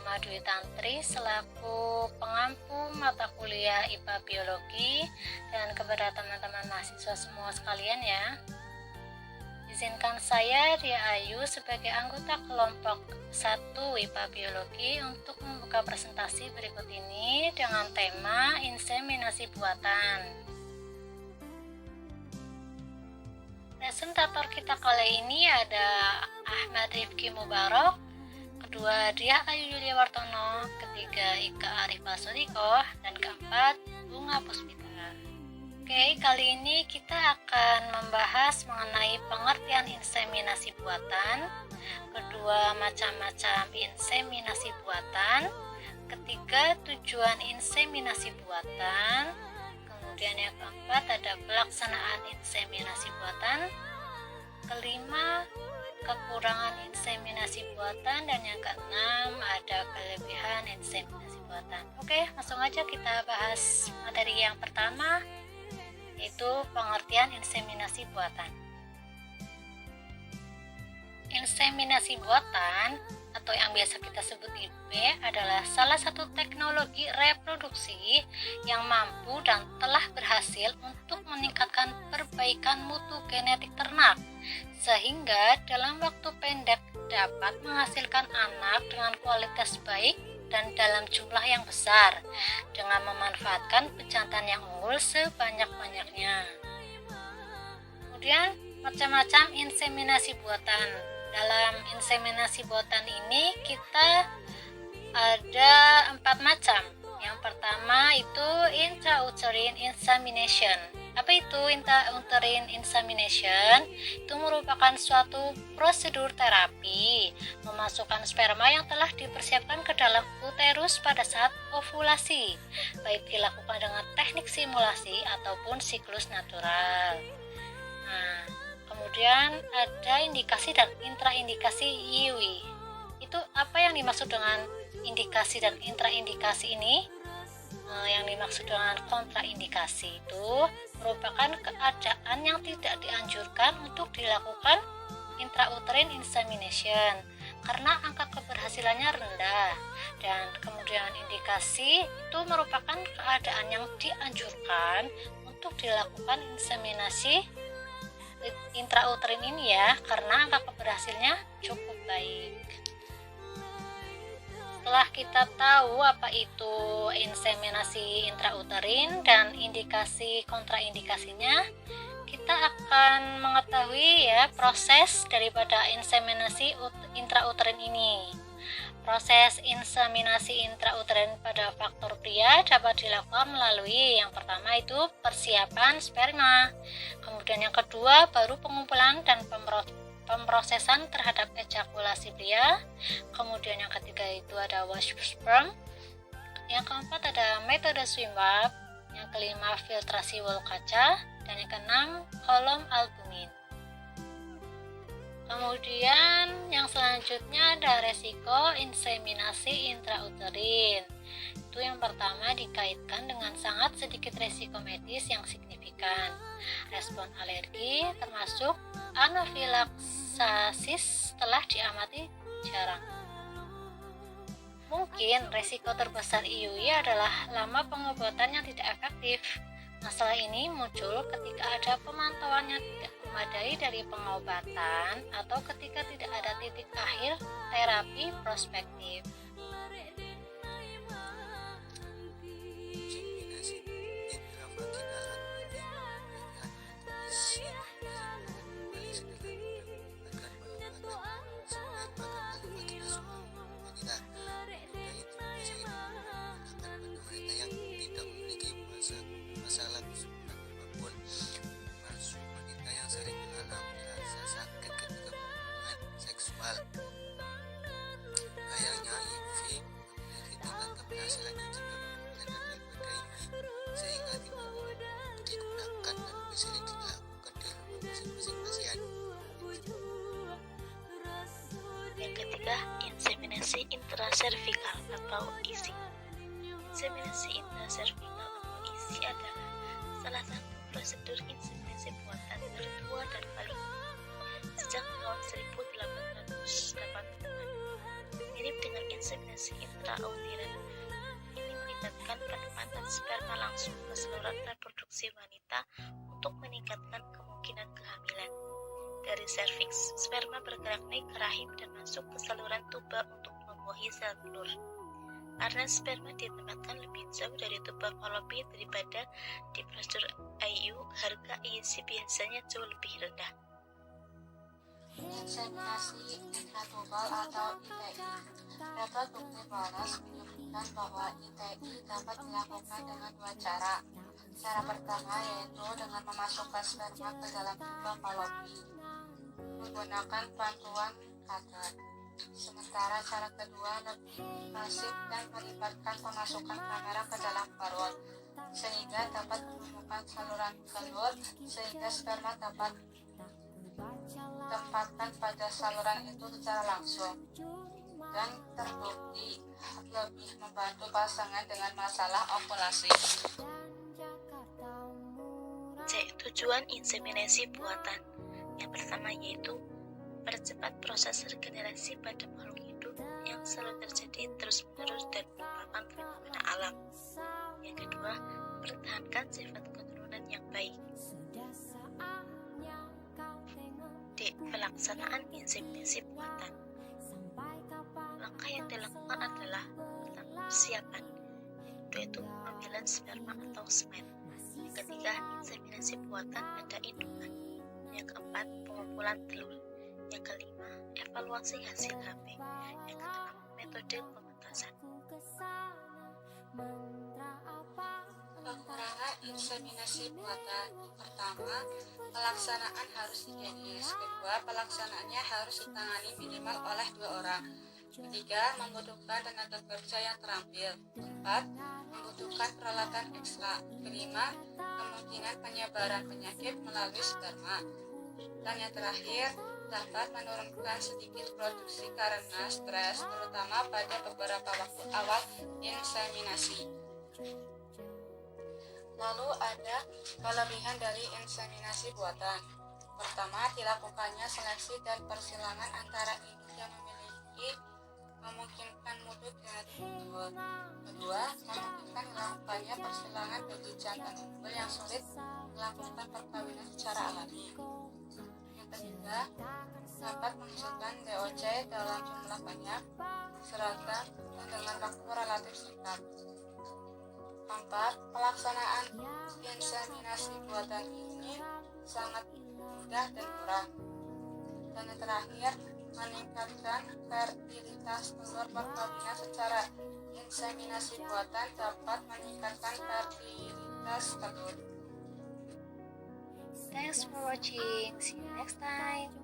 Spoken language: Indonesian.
Rahma Dwi Tantri selaku pengampu mata kuliah IPA Biologi, dan kepada teman-teman mahasiswa semua sekalian ya. Izinkan saya Ria Ayu sebagai anggota kelompok 1 IPA Biologi untuk membuka presentasi berikut ini dengan tema inseminasi buatan. Presentator kita kali ini ada Ahmad Rifki Mubarok, kedua Ria Ayu Yulia Wartono, ketiga Ika Arifah Sodikoh, dan keempat Bunga Puspita. Oke, kali ini kita akan membahas mengenai pengertian inseminasi buatan, kedua macam-macam inseminasi buatan, ketiga tujuan inseminasi buatan, kemudian yang keempat ada pelaksanaan inseminasi buatan, kelima kekurangan inseminasi buatan, dan yang keenam ada kelebihan inseminasi buatan. Oke, langsung aja kita bahas materi yang pertama, yaitu pengertian inseminasi buatan. Inseminasi buatan atau yang biasa kita sebut IB adalah salah satu teknologi reproduksi yang mampu dan telah berhasil untuk meningkatkan perbaikan mutu genetik ternak sehingga dalam waktu pendek dapat menghasilkan anak dengan kualitas baik dan dalam jumlah yang besar dengan memanfaatkan pejantan yang unggul sebanyak-banyaknya. Kemudian macam-macam inseminasi buatan. Dalam inseminasi buatan ini kita ada 4 macam. Yang pertama itu intrauterine insemination. Apa itu intrauterine insemination? Itu merupakan suatu prosedur terapi memasukkan sperma yang telah dipersiapkan ke dalam uterus pada saat ovulasi, baik dilakukan dengan teknik simulasi ataupun siklus natural. Nah, kemudian ada indikasi dan intraindikasi IUI. Itu apa yang dimaksud dengan indikasi dan intraindikasi ini? Yang dimaksud dengan kontraindikasi itu merupakan keadaan yang tidak dianjurkan untuk dilakukan intrauterine insemination karena angka keberhasilannya rendah, dan kemudian indikasi itu merupakan keadaan yang dianjurkan untuk dilakukan inseminasi intrauterine ini ya karena angka keberhasilannya cukup baik. Setelah kita tahu apa itu inseminasi intrauterin dan indikasi kontraindikasinya, kita akan mengetahui ya proses daripada inseminasi intrauterin ini. Proses inseminasi intrauterin pada faktor pria dapat dilakukan melalui yang pertama itu persiapan sperma, kemudian yang kedua baru pengumpulan dan pemrosesan terhadap ejakulasi pria, kemudian yang ketiga itu ada wash sperm, yang keempat ada metode swimwap, yang kelima filtrasi wol kaca, dan yang keenam kolom albumin. Kemudian yang selanjutnya ada resiko inseminasi intrauterin. Itu yang pertama dikaitkan dengan sangat sedikit resiko medis yang signifikan. Respon alergi termasuk anafilaksasis telah diamati jarang. Mungkin resiko terbesar IUI adalah lama pengobatan yang tidak efektif. Masalah ini muncul ketika ada pemantauan yang tidak memadai dari pengobatan atau ketika tidak ada titik akhir terapi prospektif. Sayangnya HIV memiliki tingkat keberhasilan yang cenderung rendah daripada IUI sehingga tidak digunakan dan lebih sering dilakukan di rumah masing-masing pasien. Yang ketiga, inseminasi intraservikal atau ISI. Inseminasi intraservikal atau ISI adalah salah satu prosedur inseminasi buatan tertua dan paling sejak tahun 1880-an. Mirip dengan inseminasi intraservikal langsung ke saluran reproduksi wanita untuk meningkatkan kemungkinan kehamilan. Dari serviks, sperma bergerak naik ke rahim dan masuk ke saluran tuba untuk membuahi sel telur. Karena sperma ditempatkan lebih jauh dari tuba falopi daripada di prosedur IU, harga IUC biasanya jauh lebih rendah. Inseminasi intratubal atau ITI. Dapat bukti polos menyebutkan bahwa ITI dapat dilakukan dengan dua cara. Cara pertama yaitu dengan memasukkan sperma ke dalam tuba falopi menggunakan bantuan kater. Sementara cara kedua lebih invasif dan melibatkan pemasukan kamera ke dalam parut, sehingga dapat menemukan saluran telur sehingga sperma dapat ditempatkan pada saluran itu secara langsung, dan terbukti lebih membantu pasangan dengan masalah ovulasi. C. Tujuan inseminasi buatan. Yang pertama yaitu percepat proses regenerasi pada makhluk hidup yang selalu terjadi terus-menerus dan merupakan fenomena alam. Yang kedua, mempertahankan sifat keturunan yang baik. D. Pelaksanaan inseminasi buatan. Langkah yang dilakukan adalah pertama, persiapan, yaitu pengambilan sperma atau semen. Yang ketiga, inseminasi buatan pada indungan. Yang keempat, pengumpulan telur. Yang kelima, evaluasi hasil HB. Yang keenam, metode pementasan. Pengurangan inseminasi buatan. Pertama, pelaksanaan harus higienis. Kedua, pelaksanaannya harus ditangani minimal oleh 2 orang. Ketiga, membutuhkan tenaga kerja yang terampil. Keempat, membutuhkan peralatan ekstra. Kelima, kemungkinan penyebaran penyakit melalui sperma. Dan yang terakhir, dapat menurunkan sedikit produksi karena stres, terutama pada beberapa waktu awal inseminasi. Lalu ada kelebihan dari inseminasi buatan. Pertama, dilakukannya seleksi dan persilangan antara induk yang memungkinkan mutu genetik unggul. Kedua, memungkinkan dilakukannya persilangan bagi jantan unggul yang sulit melakukan perkawinan secara alami. Yang ketiga, dapat menghasilkan DOC dalam jumlah banyak, seragam, dan dengan waktu relatif singkat. Keempat, pelaksanaan inseminasi buatan ini sangat mudah dan murah. Dan yang terakhir, meningkatkan fertilitas telur. Perkawinan secara inseminasi buatan dapat meningkatkan fertilitas telur. Thanks for watching. See you next time.